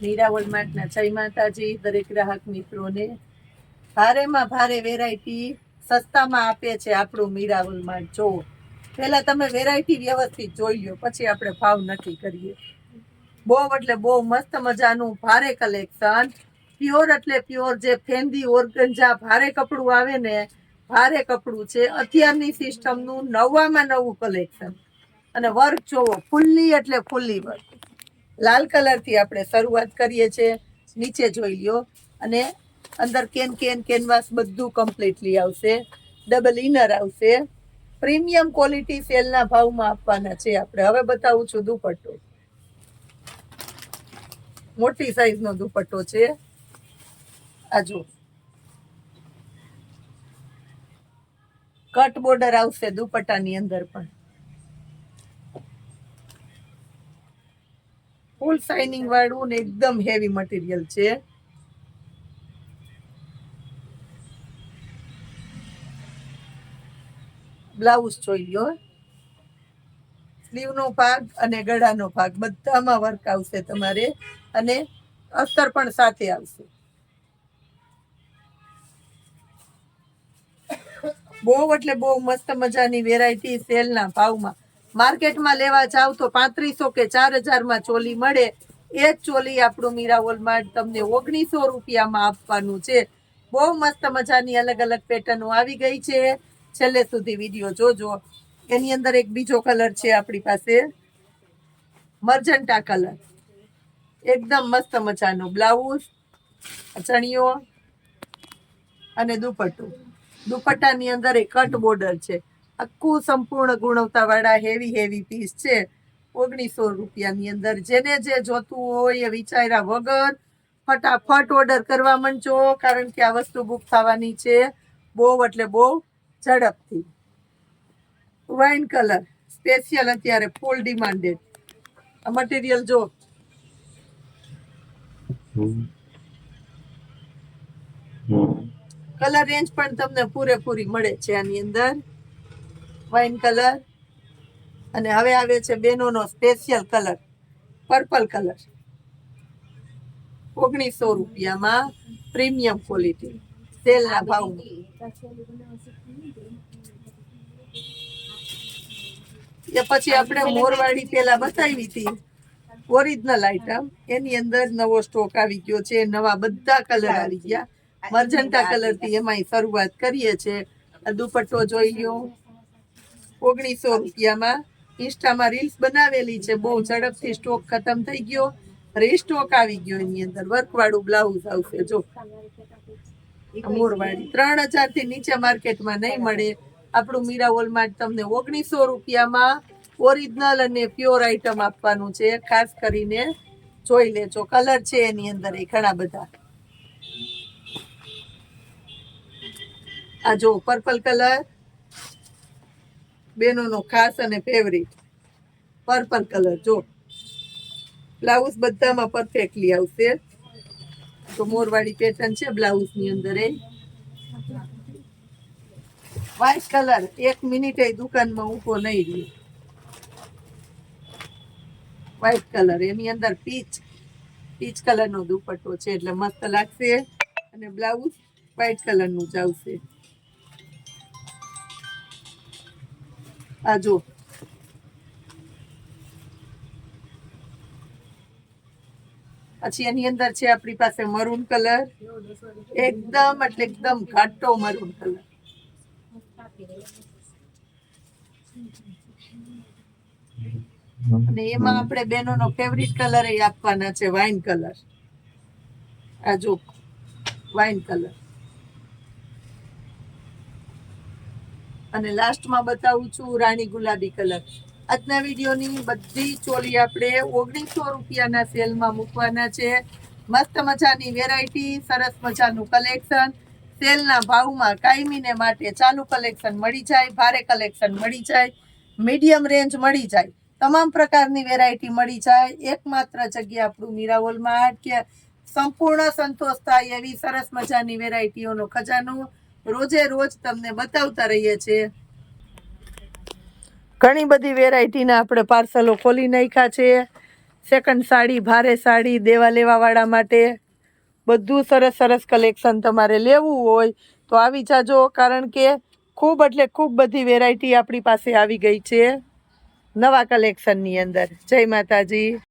મીરાવલ માર્ટના જય માતાજી દરેક ગ્રાહક મિત્રોને ભારેમાં ભારે વેરાયટી સસ્તામાં આપે છે આપણું મીરાવલ માર્ટ. જો પહેલા તમે વેરાયટી વ્યવસ્થિત જોઈ લો, પછી આપણે ભાવ નક્કી કરીએ. બહુ એટલે બહુ મસ્ત મજાનું ભારે કલેક્શન, પ્યોર એટલે પ્યોર, જે ફેન્ડી ઓર્ગન્જા ભારે કપડું આવે ને, ભારે કપડું છે. અત્યારની સિસ્ટમનું નવામાં નવું કલેક્શન. અને વર્ક જોવો, ફૂલ્લી એટલે ફૂલ્લી વર્ક. લાલ કલરથી આપણે શરૂઆત કરીએ છીએ. નીચે જોઈ લ્યો, અને અંદર કેનવાસ બધું કમ્પ્લીટલી આવશે. ડબલ ઇનર આવશે. પ્રીમિયમ ક્વોલિટી સેલના ભાવમાં આપવાના છે આપણે. હવે બતાવું છું દુપટ્ટો. મોટી સાઈઝનો દુપટ્ટો છે. આ જો કટ બોર્ડર આવશે દુપટ્ટાની અંદર પણ. ફૂલ શાઇનિંગ વાળું ને એકદમ હેવી મટીરિયલ છે. બ્લાઉઝ જોઈ લો. સ્લીવનો ભાગ અને ગળાનો ભાગ બધામાં વર્ક આવશે તમારે, અને અસ્તર પણ સાથે આવશે. બહુ એટલે બહુ મસ્ત મજાની વેરાયટી સેલના ભાવમાં. માર્કેટમાં લેવા જાવ તો 3500 કે 4000 ચોલી મળે. એ જ ચોલી આપણું મીરાવલ માર્ટ તમને 1900 રૂપિયામાં આપવાનું છે. બહુ મસ્ત મજાની અલગ અલગ પેટર્નો આવી ગઈ છે. છેલ્લે સુધી વિડીયો જોજો. એની અંદર એક બીજો કલર છે આપણી પાસે, મર્જન્ટા કલર. એકદમ મસ્ત મજાનો બ્લાઉઝ, ચણિયો અને દુપટ્ટો. દુપટ્ટાની અંદર એક કટ બોર્ડર છે. આખું સંપૂર્ણ ગુણવત્તા વાળા હેવી પીસ છે. 1900 રૂપિયાની અંદર. જેને જે જોતું હોય એ વિચાર્યા વગર ફટાફટ ઓર્ડર કરવા માંડજો, કારણ કે આ વસ્તુ બુક થવાની છે બહુ એટલે બહુ ઝડપથી. વાઇન કલર સ્પેશિયલ અત્યારે ફૂલ ડિમાન્ડેડ. આ મટીરિયલ જો, કલર રેન્જ પણ તમને પૂરેપૂરી મળે છે આની અંદર. વાઇન કલર, અને હવે આવે છે બેનોનો સ્પેશિયલ કલર, પર્પલ કલર. 1900 રૂપિયામાં પ્રીમિયમ ક્વોલિટી સેલના ભાવમાં. એ પછી આપણે મોરવાડી પેલા બતાવી હતી ઓરિજિનલ આઈટમ, એની અંદર નવો સ્ટોક આવી ગયો છે. નવા બધા કલર આવી ગયા. મર્જન્ટા કલર થી એમાંય શરૂઆત કરીએ છે. દુપટ્ટો જોઈ લો, 1900 રૂપિયામાં. ઇન્સ્ટામાં રીલ્સ બનાવેલી છે, બહુ ઝડપથી સ્ટોક ખતમ થઈ ગયો, રીસ્ટોક આવી ગયો. એની અંદર વર્ક વાળું બ્લાઉઝ આવશે. જો મોરવાડી 3000 થી નીચે માર્કેટમાં નહીં મળે. આપણું મીરાવલ માર્ટ તમને 1900 રૂપિયામાં ઓરિજિનલ અને પ્યોર આઈટમ આપવાનું છે. ખાસ કરીને જોઈ લેજો. કલર છે એની અંદર એ ઘણા બધા. આ જો પર્પલ કલર, બેનોનો ખાસ અને ફેવરિટ પર્પલ કલર. જો બ્લાઉઝ બધામાં પરફેક્ટલી આવશે. તો મોરવાડી પેટર્ન છે બ્લાઉઝની અંદર. એ વ્હાઈટ કલર, 1 મિનિટ દુકાનમાં ઊભો નહીં રહ્યો. વ્હાઈટ કલર, એની અંદર પીચ કલરનો દુપટ્ટો છે, એટલે મસ્ત લાગશે. અને બ્લાઉઝ વ્હાઈટ કલરનું જ આવશે. આ જો પછી એની અંદર છે આપણી પાસે મરૂન કલર, એકદમ એટલે એકદમ ઘાટો મરૂન કલર. અને એમાં આપણે બેનોનો ફેવરિટ કલર એ આપવાના છે, વાઇન કલર. આ જો વાઇન કલર. અને લાસ્ટમાં બતાવું છું રાણી ગુલાબી કલર. આજના વિડીયોની બધી ચોલી આપણે 1900 રૂપિયાના સેલમાં મૂકવાના છે. મસ્ત મજાની વેરાયટી, સરસ મજાનું કલેક્શન સેલના ભાવમાં. કાયમીને માટે ચાલુ કલેક્શન મળી જાય, ભારે કલેક્શન મળી જાય, મીડિયમ રેન્જ મળી જાય, તમામ પ્રકારની વેરાયટી મળી જાય. એકમાત્ર જગ્યા આપણું મીરાવલ માર્ટ, કે સંપૂર્ણ સંતોષ થાય એવી સરસ મજાની વેરાયટીઓનો ખજાનો રોજે રોજ તમને બતાવતા રહીએ છીએ. ઘણી બધી વેરાયટીના આપણે પાર્સલો ખોલી નાખ્યા છે. સેકન્ડ સાડી, ભારે સાડી, દેવા લેવાવાળા માટે બધું સરસ સરસ કલેક્શન તમારે લેવું હોય તો આવી જાજો, કારણ કે ખૂબ એટલે ખૂબ બધી વેરાયટી આપણી પાસે આવી ગઈ છે નવા કલેક્શનની અંદર. જય માતાજી.